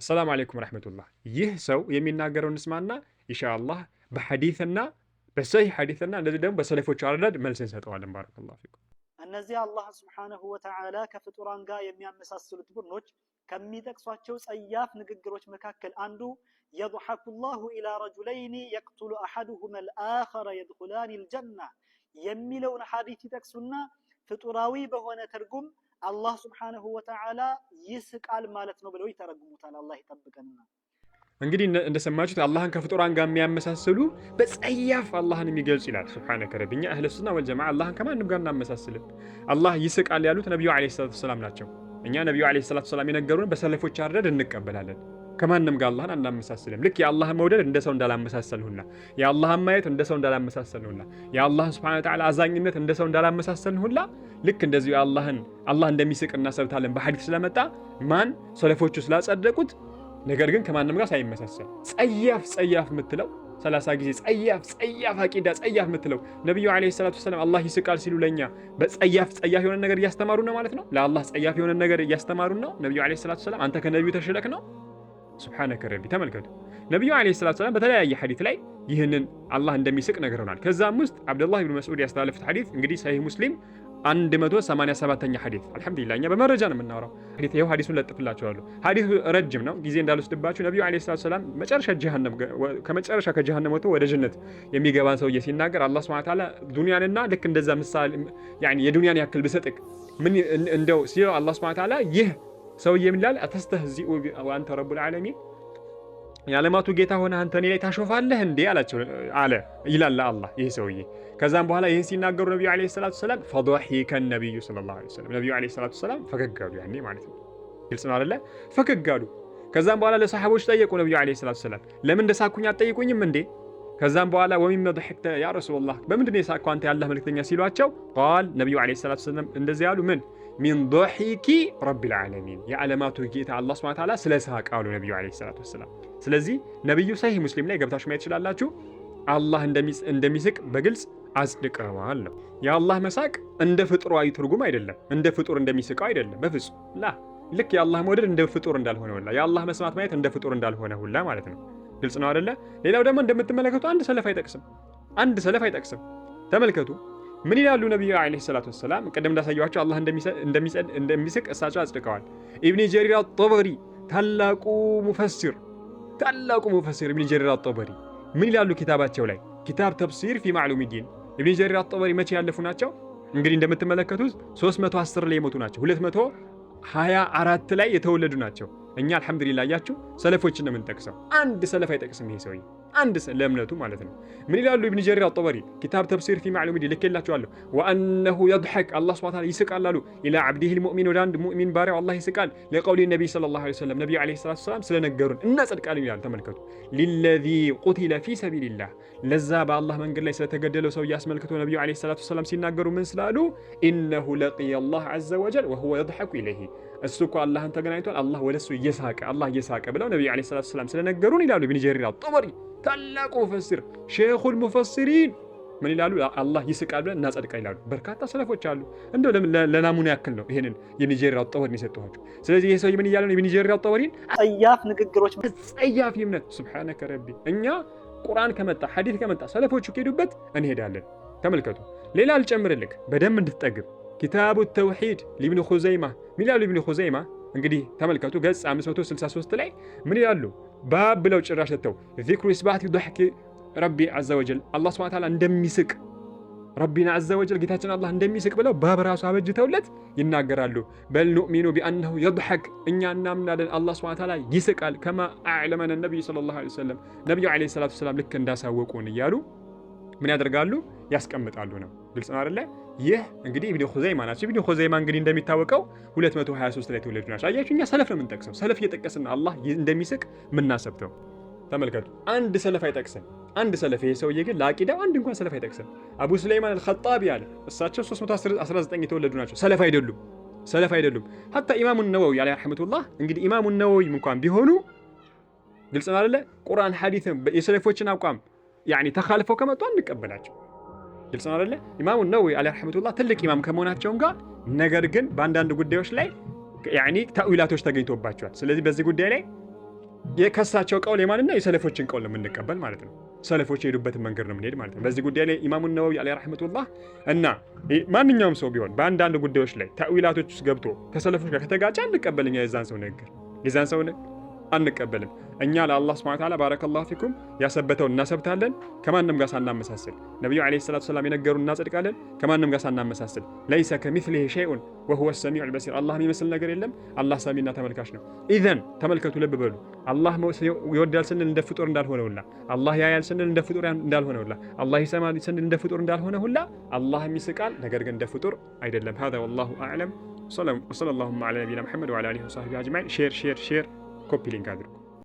አሰላሙ አለይኩም ወረሕመቱላህ። ይህ ሰው የሚናገረውን እንስማና ኢንሻአላህ በሐዲስና በሰሂህ ሐዲስና እንደዚህ ደግሞ በሰለፎች አረዳድ መልስ እንሰጠዋለን። ባረከላሁ ፊኩም። እነዚህ አላህ ሱብሓነሁ ወተዓላ ከፍጡራን ጋር የሚያመሳስሉት ቡድኖች ከሚጠቅሷቸው ጸያፍ ንግግሮች መካከል አንዱ የضحኩ ላሁ ኢላ ረጁለይኒ የቅቱሉ አሐዱሁማ አልአኸረ የድኹላኒ አልጀና የሚለውን ሐዲስ ይጠቅሱና ፍጡራዊ በሆነ ትርጉም አላህ ሱብሓነሁ ወተዓላ ይስቃል ማለት ነው ብለው ይተረጉሙታል። አላህ ይጠብቀንና እንግዲህ እንደሰማችሁት አላህን ከፍጡራን ጋር የሚያመሳስሉ በጸያፍ አላህን የሚገልጽ ይላል። ሱብሓነከ ረቢ። እኛ አህለ ሱና ወልጀማዓ አላህን ከማንም ጋር እናመሳስልም። አላህ ይስቃል ያሉት ነቢዩ ዓለይሂ ሰላቱ ወሰላም ናቸው። እኛ ነቢዩ ዓለይሂ ሰላቱ ወሰላም የነገሩን በሰለፎች አረዳድ እንቀበላለን። ከማንም ጋር አላህን አናመሳስልም። ልክ የአላህን መውደድ እንደ ሰው እንዳላመሳሰልሁና የአላህን ማየት እንደ ሰው እንዳላመሳሰልሁና የአላህን ሱብሓነሁ ወተዓላ አዛኝነት እንደ ሰው እንዳላመሳሰልሁላ ልክ እንደዚሁ አላህ እንደሚስቅ እናሰብታለን በሐዲስ ስለመጣ ማን ሰለፎቹ ስላጸደቁት ነገር ግን ከማንም ጋር ሳይመሳሰል ጸያፍ የምትለው 30 ጊዜ ጸያፍ አቂዳ ጸያፍ የምትለው ነብዩ አለይሂ ሰላቱ ወሰለም አላህ ይስቃል ሲሉ ለኛ በጸያፍ የሆነ ነገር እያስተማሩ ነው ማለት ነው። ለአላህ ጸያፍ የሆነ ነገር እያስተማሩ ነው ነብዩ አለይሂ ሰላቱ ወሰለም። አንተ ከነብዩ ተሽለክ ነው። ሱብሃነከ ረቢ። ተመልከቱ ነብዩ አለይሂ ሰላቱ ወሰለም በተለያየ ሐዲስ ላይ ይህንን አላህ እንደሚስቅ ነግረውናል። ከዛም ውስጥ አብዱላህ ኢብኑ መስዑድ ያስተላለፉት ሐዲስ እንግዲህ ሰሂህ ሙስሊም 187ኛ ሐዲስ። አልሐምዱሊላህ እኛ በመረጃ ነው የምናወራው። ሐዲስ ይሄው ሐዲሱን ለጥፍላችኋለሁ። ሐዲሱ ረጅም ነው፣ ጊዜ እንዳልወስድባችሁ። ነብዩ አለይሂ ሰላቱ ወሰለም ከመጨረሻ ከጀሃነም ወጥቶ ወደ ጀነት የሚገባን ሰውዬ ሲናገር አላህ ሱብሓነሁ ወተዓላ ዱንያንና ልክ እንደዛ ምሳሌ የዱንያን ያክል ብሰጥክ ምን እንደው ሲለው አላህ ሱብሓነሁ ወተዓላ ይህ ሰውዬ ምን ይላል? አተስተህዚኡ ወአንተ ረቡል ዓለሚን የዓለማቱ ጌታ ሆነ አንተ እኔ ላይ ታሾፋለህ እንዴ አላቸው አለ ይላል አላህ ይህ ሰውዬ። ከዛም በኋላ ይህን ሲናገሩ ነብዩ አለይሂ ሰላቱ ወሰለም ፈضحከ ነብዩ ሰለላሁ ዐለይሂ ወሰለም ነብዩ አለይሂ ሰላቱ ወሰለም ፈገግ አሉ። ያኔ ማለት ነው ግልጽ ነው አይደለ? ፈገግ አሉ። ከዛም በኋላ ለሰሃቦች ጠየቁ ነብዩ አለይሂ ሰላቱ ወሰለም ለምን እንደሳኩኝ አትጠይቁኝም እንዴ? ከዛም በኋላ ወሚመ ضحكተ ያ ረሱላህ በምንድን ነው የሳቅከው አንተ ያላህ መልእክተኛ ሲሏቸው ቃል ነብዩ አለይሂ ሰላቱ ወሰለም እንደዚህ ያሉ ምን ሚን ضحኪ ረቢል ዓለሚን የዓለማቱ ጌታ አላህ ሱብሓነሁ ወተዓላ ስለሳቀ አሉ ነብዩ አለይሂ ሰላቱ ወሰለም። ስለዚህ ነብዩ ሰሂህ ሙስሊም ላይ ገብታችሁ ማየት ትችላላችሁ። አላህ እንደሚስቅ በግልጽ አጽድቀዋል ነው። የአላህ መሳቅ እንደ ፍጡራዊ ትርጉም አይደለም፣ እንደ ፍጡር እንደሚስቀው አይደለም በፍጹም ላ። ልክ የአላህ መውደድ እንደ ፍጡር እንዳልሆነ ሁላ የአላህ መስማት ማየት እንደ ፍጡር እንዳልሆነ ሁላ ማለት ነው። ግልጽ ነው አይደለ? ሌላው ደግሞ እንደምትመለከቱ አንድ ሰለፍ አይጠቅስም። ተመልከቱ ምን ይላሉ ነብዩ አለይሂ ሰላቱ ወሰላም። ቀደም እንዳሳየኋቸው አላህ እንደሚስቅ እሳቸው አጽድቀዋል። ኢብኑ ጀሪር አጠበሪ ታላቁ ሙፈሲር ኢብኑ ጀሪር አጠበሪ ምን ይላሉ ኪታባቸው ላይ ኪታብ ተፍሲር ፊ ማዕሉሚ ዲን። ኢብኑ ጀሪር አጠበሪ መቼ ያለፉ ናቸው? እንግዲህ እንደምትመለከቱት 310 ላይ የሞቱ ናቸው። 224 ላይ የተወለዱ ናቸው። እኛ አልሐምዱሊላህ ያያችሁ ሰለፎችን ነው የምንጠቅሰው። አንድ ሰለፍ አይጠቅስም ይሄ ሰውዬ አንድ ለእምነቱ ማለት ነው። ምን ይላሉ ኢብኑ ጀሪር አጠበሪ ኪታብ ተፍሲር ፊ ማዕሉሚ ዲን ልኬላችኋለሁ። ወአነሁ የድሐክ አላህ ሱብሓነሁ ወተዓላ ይስቃል አሉ ኢላ ዓብዲሂል ሙእሚን ወደ አንድ ሙእሚን ባሪያው አላህ ይስቃል። ለቀውሊ ነቢይ ሰለላሁ ዐለይሂ ወሰለም ነቢዩ ዐለይሂ ሰላቱ ወሰላም ስለነገሩን እናጸድቃለን ይላል። ተመልከቱ ሊለዚ ቁቲለ ፊ ሰቢልላህ ለዛ በአላህ መንገድ ላይ ስለተገደለው ሰው አስመልክቶ ነቢዩ ዐለይሂ ሰላቱ ወሰላም ሲናገሩ ምን ስላሉ ኢነሁ ለቂየ አላህ ዐዘ ወጀል ወሁወ የድሐኩ ኢለይሂ እሱ እኮ አላህን ተገናኝቷል አላህ ወደሱ እየሳቀ ብለው ነቢዩ ዐለይሂ ሰላቱ ወሰላም ስለነገሩን ይላሉ ኢብኑ ጀሪር አጠበሪ ታላቁ ሙፈሲር ሼኹል ሙፈሲሪን ምን ይላሉ? አላህ ይስቃል ብለን እናጸድቃ ይላሉ። በርካታ ሰለፎች አሉ። እንደው ለናሙና ያክል ነው ይሄንን የኢብኑ ጀሪር አጠበሪን የሰጠኋቸው። ስለዚህ ይሄ ሰው ምን እያለ ነው? ኢብኑ ጀሪር አጠበሪን ጸያፍ ንግግሮች ጸያፍ እምነት ሱብሃነከ ረቢ። እኛ ቁርአን ከመጣ ሐዲስ ከመጣ ሰለፎቹ ከሄዱበት እንሄዳለን። ተመልከቱ ሌላ አልጨምርልክ በደንብ እንድትጠግብ ኪታቡ ተውሂድ ለኢብኑ ኹዘይማ ምን ይላሉ? ኢብኑ ኹዘይማ እንግዲህ ተመልከቱ ገጽ 563 ላይ ምን ይላሉ? ባብ ብለው ጭራሽ ተው ዚክሩ ኢስባት ضحክ ረቢ ዐዘ ወጀል አላህ ሱብሓነሁ ወተዓላ እንደሚስቅ ረቢና ዐዘ ወጀል ጌታችን አላህ እንደሚስቅ ብለው ባብ ራሱ አበጅተውለት ይናገራሉ። በል ኑእሚኑ ቢአነሁ የضحክ እኛ እናምናለን አላህ ሱብሓነሁ ወተዓላ ይስቃል ከማ አዕለመነ ነቢዩ ሰለላሁ ዐለይሂ ወሰለም ነቢዩ ዐለይሂ ሰላቱ ወሰላም ልክ እንዳሳወቁን እያሉ ምን ያደርጋሉ? ያስቀምጣሉ ነው። ግልጽ ነው አይደለ? ይህ እንግዲህ ኢብኑ ኹዘይማ ናቸው። ኢብኑ ኹዘይማ እንግዲህ እንደሚታወቀው 223 ላይ የተወለዱ ናቸው። አያችሁ እኛ ሰለፍ ነው የምንጠቅሰው። ሰለፍ እየጠቀስን አላህ እንደሚስቅ ምናሰብተው። ተመልከቱ አንድ ሰለፍ አይጠቅስም። አንድ ሰለፍ ይሄ ሰውዬ ግን ለአቂዳው አንድ እንኳን ሰለፍ አይጠቅስም። አቡ ሱለይማን አልኸጣቢ አለ እሳቸው 319 የተወለዱ ናቸው። ሰለፍ አይደሉም። ሐታ ኢማሙ ነወዊ አለይሂ ረህመቱላህ እንግዲህ ኢማሙ ነወዊ እንኳን ቢሆኑ ግልጽ ነው አይደለ? ቁርአን ሐዲስን የሰለፎችን አቋም ያኒ ተኻልፈው ከመጡ አንቀበላቸው። ግልጽ ነው አይደለ? ኢማሙ ነወዊ አለይሂ ረህመቱላህ ትልቅ ኢማም ከመሆናቸው ጋር ነገር ግን በአንዳንድ ጉዳዮች ላይ ያኒ ተእዊላቶች ተገኝቶባቸዋል። ስለዚህ በዚህ ጉዳይ ላይ የከሳቸው ቀውል የማንና የሰለፎችን ቀውል ነው የምንቀበል ማለት ነው። ሰለፎች የሄዱበትን መንገድ ነው የምንሄድ ማለት ነው። በዚህ ጉዳይ ላይ ኢማሙ ነወዊ ዐለይሂ ረሕመቱላህ እና ማንኛውም ሰው ቢሆን በአንዳንድ ጉዳዮች ላይ ተእዊላቶች ውስጥ ገብቶ ከሰለፎች ጋር ከተጋጨ አንቀበልም። የዛን ሰው ንግግር የዛን ሰው አንቀበልም። እኛ ለአላህ ሱብሓነሁ ወተዓላ ባረከላሁ ፊኩም ያሰበተውን እናሰብታለን ከማንም ጋር ሳናመሳስል። ነቢዩ ዐለይሂ ሰላቱ ወሰላም የነገሩን እናጸድቃለን ከማንም ጋር ሳናመሳስል። ለይሰ ከሚስሊሂ ሸይኡን ወሁወ ሰሚዑል በሲር። አላህ የሚመስል ነገር የለም። አላህ ሰሚና ተመልካች ነው። ኢዘን ተመልከቱ፣ ልብ በሉ። አላህ ይወዳል ስንል እንደ ፍጡር እንዳልሆነ ሁላ፣ አላህ ያያል ስንል እንደ ፍጡር እንዳልሆነ ሁላ፣ አላህ ይሰማል ስንል እንደ ፍጡር እንዳልሆነ ሁላ አላህ ይስቃል፣ ነገር ግን እንደ ፍጡር አይደለም። ሀዛ ወላሁ አዕለም። ወሰለላሁ ዐላ ነቢይና ሙሐመድ ወዐላ አሊሂ ወሰሕቢሂ አጅመዒን። ሼር ኮፒ ሊንክ አድርጉ።